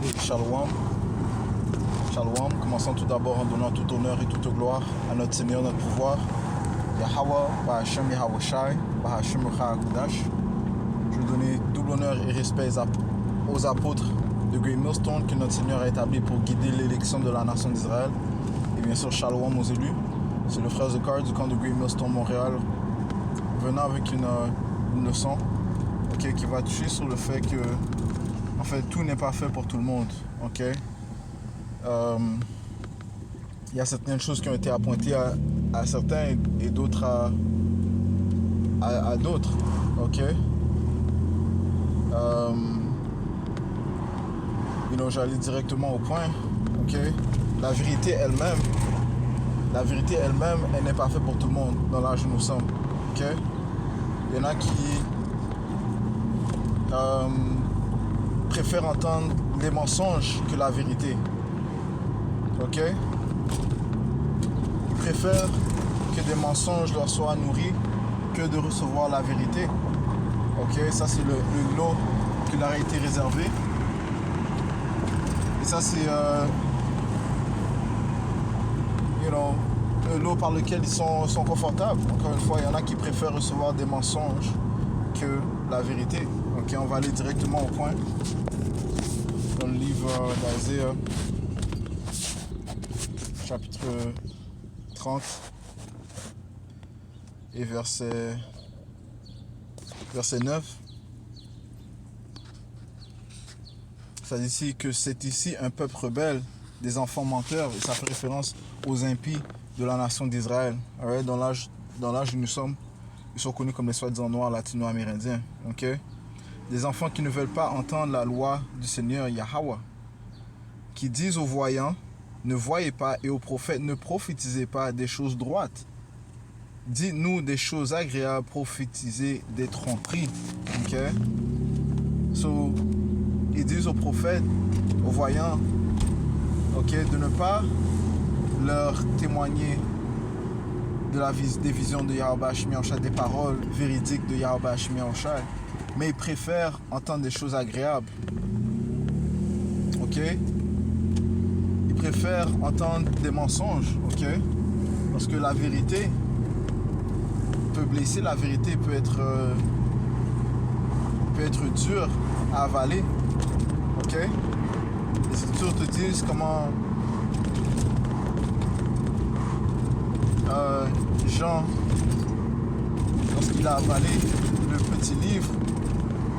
Et Shalom. Shalom. Commençons tout d'abord en donnant tout honneur et toute gloire à notre Seigneur, notre pouvoir. Yahweh, Bahashem Yahweh Shai, Bahashem Ruach. Je veux donner double honneur et respect aux apôtres de Great Millstone que notre Seigneur a établi pour guider l'élection de la nation d'Israël. Et bien sûr, Shalom aux élus. C'est le frère Zekar du camp de Great Millstone Montréal venant avec une leçon qui va toucher sur le fait que en fait tout n'est pas fait pour tout le monde. Il y a certaines choses qui ont été appointées à certains et d'autres à d'autres. J'allais directement au point. La vérité elle-même, elle n'est pas faite pour tout le monde dans l'âge où nous sommes. Il y en a qui préfèrent entendre les mensonges que la vérité. Ils préfèrent que des mensonges leur soient nourris que de recevoir la vérité. Ça c'est le lot qui leur a été réservé. Et ça c'est le lot par lequel ils sont confortables. Encore une fois, il y en a qui préfèrent recevoir des mensonges que la vérité. On va aller directement au point. Dans le livre d'Isaiah, chapitre 30 et verset 9. Ça dit ici que c'est ici un peuple rebelle, des enfants menteurs, et ça fait référence aux impies de la nation d'Israël. Dans l'âge où nous sommes, ils sont connus comme les soi-disant noirs latino-amérindiens. Des enfants qui ne veulent pas entendre la loi du Seigneur Yahweh, qui disent aux voyants, ne voyez pas, et aux prophètes, ne prophétisez pas des choses droites. Dites-nous des choses agréables, prophétisez des tromperies. Ils disent aux prophètes, aux voyants, de ne pas leur témoigner des visions de Yahweh Shemi Yahushai, des paroles véridiques de Yahweh Shemi Yahushai, mais ils préfèrent entendre des choses agréables. Ils préfèrent entendre des mensonges. Parce que la vérité peut blesser, la vérité peut être dure à avaler. Les Écritures te disent comment Jean, lorsqu'il a avalé le petit livre,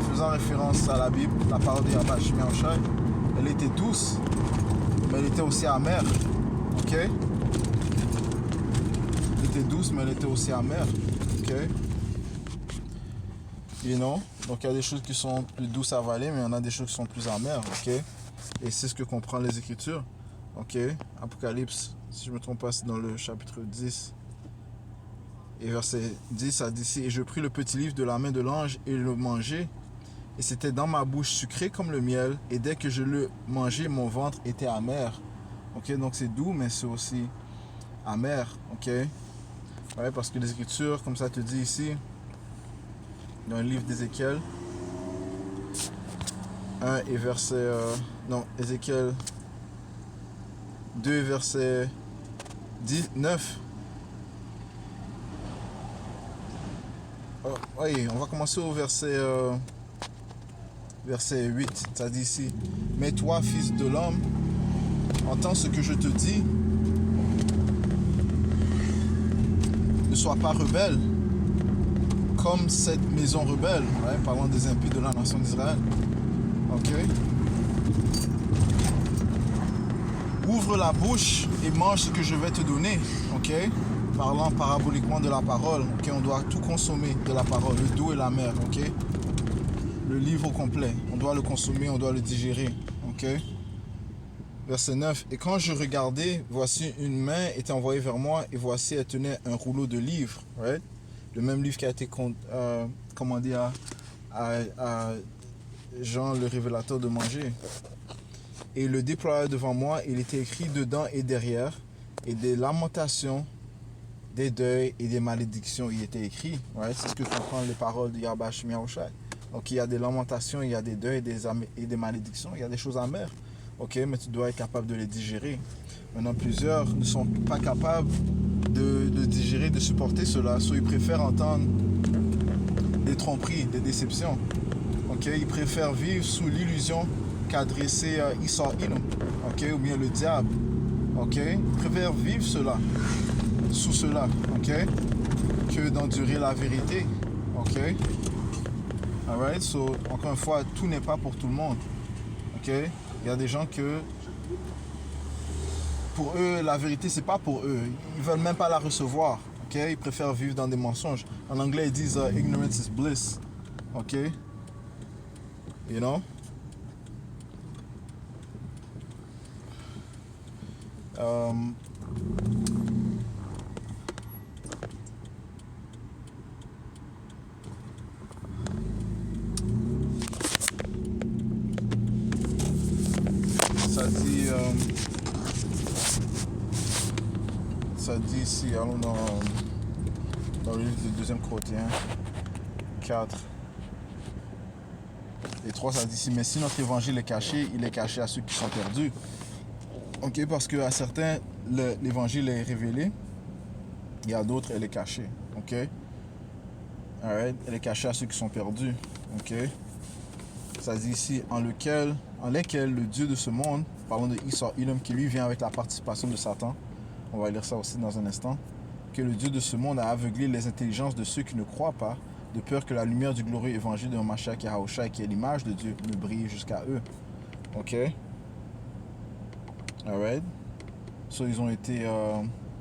faisant référence à la Bible, la parole de Yahweh Shemi Yahushai, elle était douce, mais elle était aussi amère. Elle était douce, mais elle était aussi amère. Donc il y a des choses qui sont plus douces à avaler, mais il y en a des choses qui sont plus amères. Et c'est ce que comprennent les Écritures. Apocalypse, si je ne me trompe pas, c'est dans le chapitre 10. Et verset 10, ça dit ici, et je pris le petit livre de la main de l'ange et le mangeai. Et c'était dans ma bouche sucré comme le miel. Et dès que je le mangeai, mon ventre était amer. Donc c'est doux, mais c'est aussi amer. Parce que les Écritures, comme ça te dit ici, dans le livre d'Ézéchiel 1 et verset... Ézéchiel 2, verset 9. On va commencer au verset 8. Ça dit ici, mais toi, fils de l'homme, entends ce que je te dis. Ne sois pas rebelle comme cette maison rebelle. Parlant des impies de la nation d'Israël. Ouvre la bouche et mange ce que je vais te donner. Parlant paraboliquement de la parole. On doit tout consommer de la parole, le doux et la mer. Le livre au complet. On doit le consommer, on doit le digérer. Verset 9. Et quand je regardais, voici une main était envoyée vers moi, et voici elle tenait un rouleau de livres. Le même livre qui a été commandé à Jean le révélateur de manger. Et le déploya devant moi, il était écrit dedans et derrière, et des lamentations, des deuils et des malédictions y étaient écrits. C'est ce que comprennent les paroles de Yahweh Shemi Yahushai. Ok, il y a des lamentations, il y a des deuils et des malédictions, il y a des choses amères. Ok, mais tu dois être capable de les digérer. Maintenant, plusieurs ne sont pas capables de digérer, de supporter cela. Soit ils préfèrent entendre des tromperies, des déceptions. Ok, ils préfèrent vivre sous l'illusion qu'adresser Esau Edom, ok, ou bien le diable. Ok, ils préfèrent vivre cela, sous cela, ok, que d'endurer la vérité. Ok, alright, so encore une fois, tout n'est pas pour tout le monde. Ok, il y a des gens que pour eux, la vérité, c'est pas pour eux. Ils veulent même pas la recevoir. Ok, ils préfèrent vivre dans des mensonges. En anglais, ils disent ignorance is bliss. Ok, you know. Um, ça dit, ça dit ici, allons dans le livre de 2 Corinthiens 4 et 3, ça dit ici, mais si notre évangile est caché, il est caché à ceux qui sont perdus. Ok, parce qu'à certains, l'évangile est révélé, et à d'autres, elle est cachée. Ok, alright, elle est cachée à ceux qui sont perdus. Ok, ça dit ici, en lesquels le Dieu de ce monde, parlant de Esau Edom, qui lui vient avec la participation de Satan, on va lire ça aussi dans un instant, que le Dieu de ce monde a aveuglé les intelligences de ceux qui ne croient pas, de peur que la lumière du glorieux évangile de Mashiach Yahushua, qui est l'image de Dieu, ne brille jusqu'à eux. Ok, alright. So, ils ont été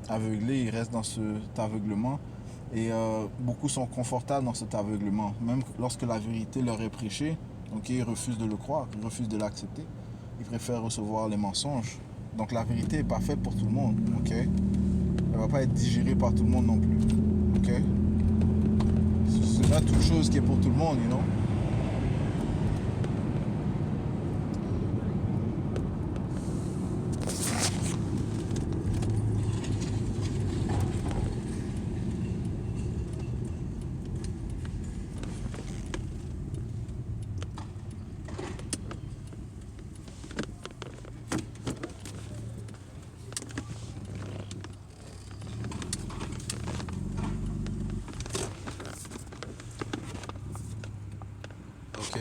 aveuglés, ils restent dans cet aveuglement. Et beaucoup sont confortables dans cet aveuglement. Même lorsque la vérité leur est prêchée, okay, ils refusent de le croire, ils refusent de l'accepter. Ils préfèrent recevoir les mensonges. Donc la vérité n'est pas faite pour tout le monde. Okay? Elle ne va pas être digérée par tout le monde non plus. Okay? C'est pas toute chose qui est pour tout le monde, you know? Ok.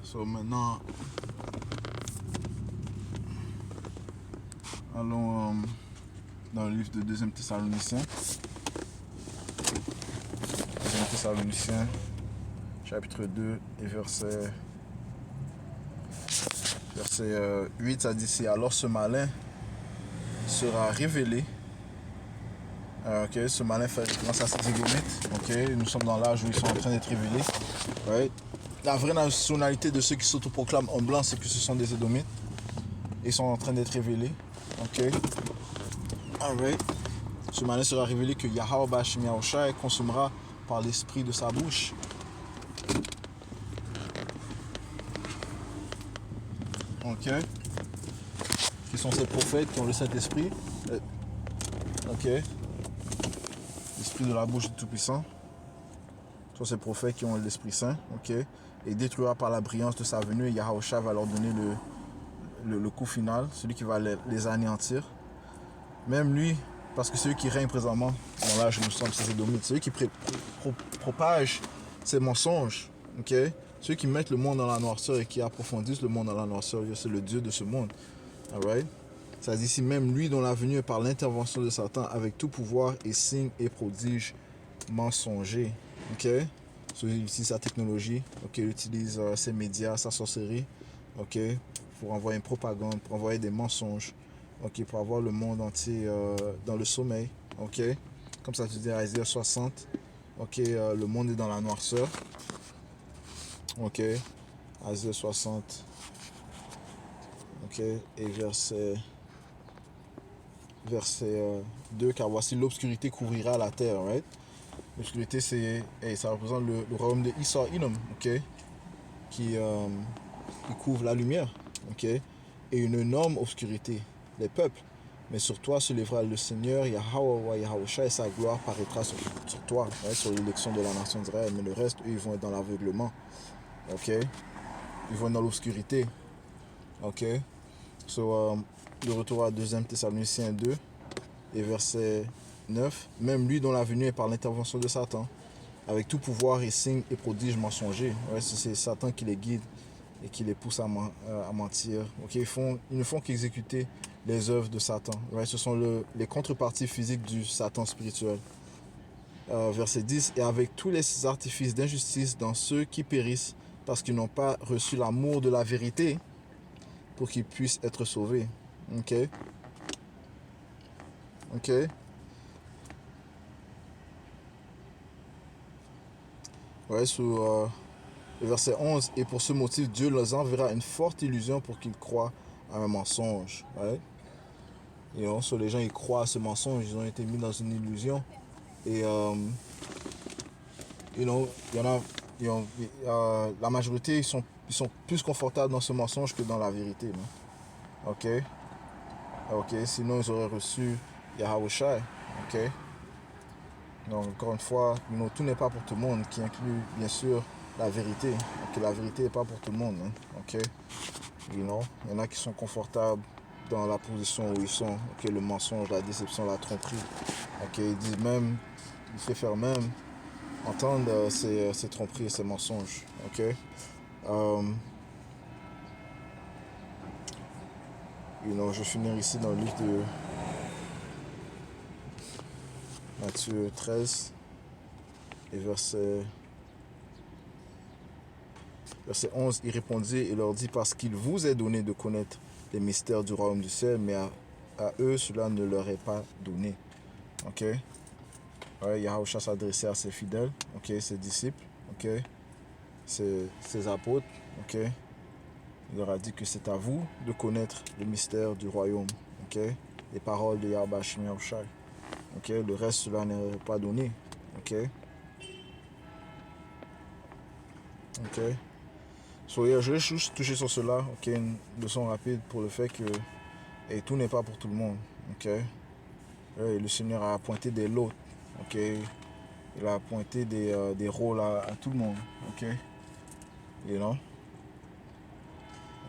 So maintenant, allons dans le livre de 2 Thessaloniciens. 2 Thessaloniciens, chapitre 2 et verset 8, ça dit ici, alors ce malin sera révélé. Ok, ce malin fait référence à ces Édomites. Ok, nous sommes dans l'âge où ils sont en train d'être révélés. Right? La vraie nationalité de ceux qui s'autoproclament en blanc, c'est que ce sont des Édomites. Ils sont en train d'être révélés. Ok. Alright. Ce malin sera révélé que Yahweh Bashim Yahushua consumera par l'esprit de sa bouche. Ok. Qui sont ces prophètes qui ont le Saint-Esprit. Ok. L'esprit de la bouche du Tout-Puissant. Ce sont ces prophètes qui ont l'Esprit Saint. Ok. Et détruira par la brillance de sa venue. Et Yahushua va leur donner le coup final. Celui qui va les anéantir. Même lui, parce que celui qui règne présentement dans l'âge où nous sommes, c'est ces Édomites. Celui qui propage ces mensonges. Ok. Ceux qui mettent le monde dans la noirceur et qui approfondissent le monde dans la noirceur, c'est le Dieu de ce monde. Alright? Ça dit ici, même lui dont la venue est par l'intervention de Satan avec tout pouvoir et signes et prodiges mensongers. Ok? Il utilise sa technologie, ok? Il utilise ses médias, sa sorcellerie, ok? Pour envoyer une propagande, pour envoyer des mensonges, ok? Pour avoir le monde entier dans le sommeil, ok? Comme ça, tu dis à Isaïe 60, ok? Le monde est dans la noirceur. Ok, Isaïe 60, ok, et verset 2, car voici l'obscurité couvrira la terre, right? L'obscurité, ça représente le royaume de Esau Edom, ok, qui couvre la lumière, ok, et une énorme obscurité, les peuples, Mais sur toi se lèvera le Seigneur, Yahweh, Yahushua, et sa gloire paraîtra sur toi, ouais, sur l'élection de la nation d'Israël. Mais le reste, eux, ils vont être dans l'aveuglement. Ok? Ils vont être dans l'obscurité. Ok? So, le retour à 2 Thessaloniciens 2 et verset 9. Même lui dont la venue est par l'intervention de Satan, avec tout pouvoir et signes et prodiges mensongers. Ouais, c'est Satan qui les guide et qui les pousse à mentir. Okay, ils ne font qu'exécuter les œuvres de Satan. Ouais, ce sont les contreparties physiques du Satan spirituel. Verset 10. Et avec tous les artifices d'injustice dans ceux qui périssent parce qu'ils n'ont pas reçu l'amour de la vérité pour qu'ils puissent être sauvés. Ok? Ok? Ouais, sur le verset 11. Et pour ce motif, Dieu leur enverra une forte illusion pour qu'ils croient à un mensonge. Ouais? Et sur les gens, ils croient à ce mensonge, ils ont été mis dans une illusion. Et il y en a, la majorité, ils sont plus confortables dans ce mensonge que dans la vérité. Non? Ok? Ok, sinon ils auraient reçu Yahushua. Ok? Donc, encore une fois, tout n'est pas pour tout le monde, qui inclut bien sûr la vérité. Ok, la vérité n'est pas pour tout le monde. Hein? Ok? Il y en a qui sont confortables dans la position où ils sont. Ok, le mensonge, la déception, la tromperie. Ok, ils disent même, ils préfèrent même entendre ces tromperies et ces mensonges. Ok. Je vais finir ici dans le livre de Matthieu 13 et verset 11. Il répondit et leur dit, parce qu'il vous est donné de connaître les mystères du royaume du ciel, mais à eux, cela ne leur est pas donné. Ok. Ouais, Yahushua s'adressait à ses fidèles, ok, ses disciples, ok, ses apôtres, ok. Il leur a dit que c'est à vous de connaître le mystère du royaume, ok. Les paroles de Yahweh Shem Yahushua, ok. Le reste, cela n'est pas donné, ok. Ok. So, yeah, je vais juste toucher sur cela, ok. Une leçon rapide pour le fait que tout n'est pas pour tout le monde, ok. Et le Seigneur a pointé des lots, ok. Il a pointé des rôles à tout le monde, ok. You know?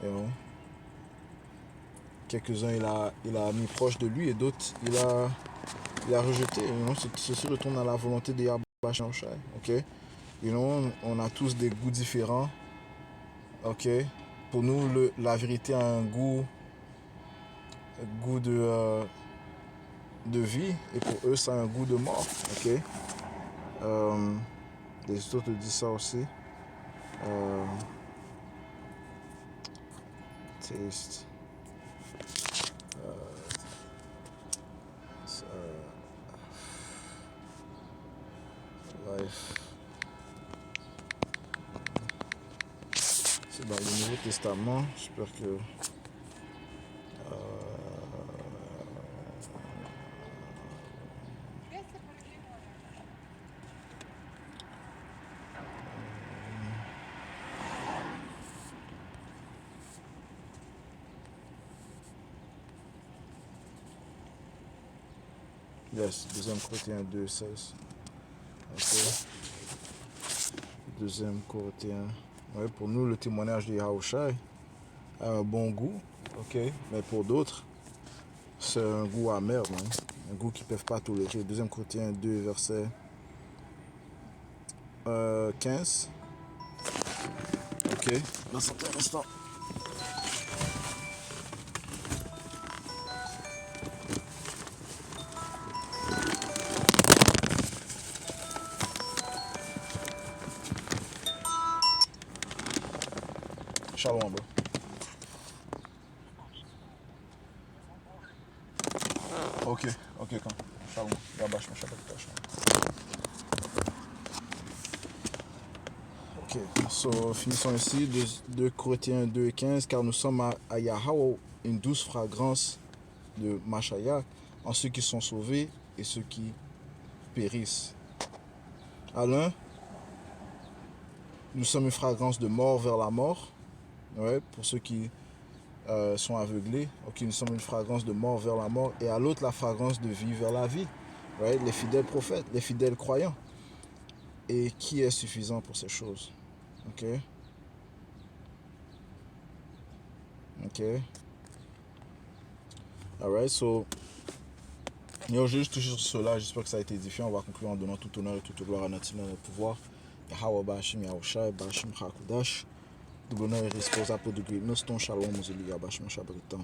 You know? Quelques-uns il a mis proche de lui et d'autres il a rejeté. Ceci retourne à la volonté de Yahweh Shai. Ok? On a tous des goûts différents. Ok? Pour nous, la vérité a un goût de vie et pour eux, ça a un goût de mort. Ok? Les autres disent ça aussi. Taste. Life. C'est dans le Nouveau Testament. J'espère que. Yes, 2 Corinthiens 2, 16. Ok. 2 Corinthiens. Ouais, pour nous, le témoignage de Yahushua a un bon goût. Ok. Mais pour d'autres, c'est un goût amer, man. Un goût qu'ils ne peuvent pas tolérer. 2 Corinthiens 2, verset 15. Ok. Dans un instant. Shalom, bro. Ok, quand. Shalom. Là-bas, je me chapeau de Ok, so, finissons ici. 2 Corinthiens 2 et 15. Car nous sommes à Yahweh une douce fragrance de Machaya en ceux qui sont sauvés et ceux qui périssent. À l'un, nous sommes une fragrance de mort vers la mort, ouais, pour ceux qui sont aveuglés. Ok, nous sommes une fragrance de mort vers la mort, et à l'autre la fragrance de vie vers la vie. Right? Les fidèles prophètes, les fidèles croyants. Et qui est suffisant pour ces choses? Ok? Ok? Alright, so, je vais juste toucher sur cela. J'espère que ça a été édifiant. On va conclure en donnant tout honneur et toute gloire à notre Seigneur et notre pouvoir. Yahweh Bashim Yahushai Bashim Hakudash. Double honneur et respect aux apôtres de Great Millstone. Shalom aux Elia Bashim Shabritam.